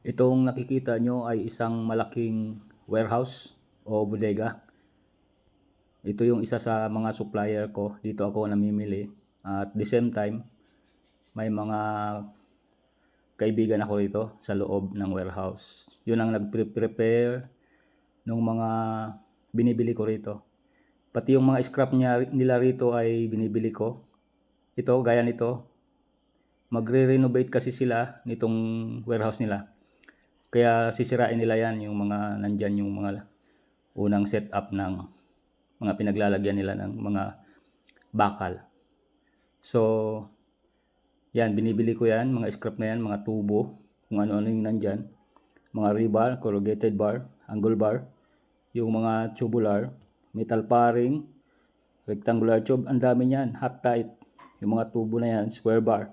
Itong nakikita nyo ay isang malaking warehouse o bodega. Ito yung isa sa mga supplier ko. Dito ako namimili. At the same time, may mga kaibigan ako rito sa loob ng warehouse. Yun ang nagpre-prepare ng mga binibili ko rito. Pati yung mga scrap nila rito ay binibili ko. Ito, gaya nito. Magre-renovate kasi sila nitong warehouse nila. Kaya sisirain nila yan, yung mga nandyan, yung mga unang setup ng mga pinaglalagyan nila ng mga bakal. So, yan, binibili ko yan, mga scrap na yan, mga tubo, kung ano-ano yung nandyan. Mga rebar, corrugated bar, angle bar, yung mga tubular, metal paring, rectangular tube, ang dami yan, hot tight, yung mga tubo na yan, square bar,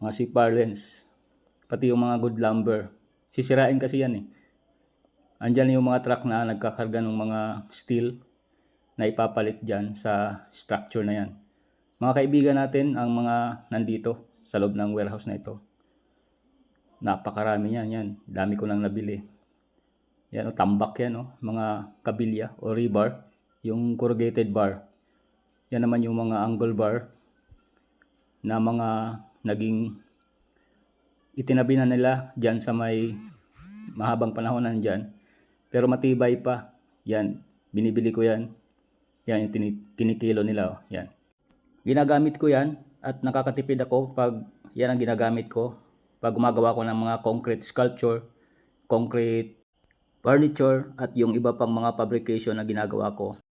mga C-bar lens, pati yung mga good lumber. Sisirain kasi yan eh. Andyan yung mga truck na nagkakarga ng mga steel na ipapalit dyan sa structure na yan. Mga kaibigan natin ang mga nandito sa loob ng warehouse na ito. Napakarami yan, yan. Dami ko nang nabili. Yan o, tambak yan o, mga kabilya o rebar. Yung corrugated bar. Yan naman yung mga angle bar na mga naging itinabi na nila dyan sa may mahabang panahon nandyan. Pero matibay pa. Yan, binibili ko yan. Yan yung kinikilo nila. Oh. Yan. Ginagamit ko yan at nakakatipid ako pag yan ang ginagamit ko. Pag gumagawa ko ng mga concrete sculpture, concrete furniture at yung iba pang mga fabrication na ginagawa ko.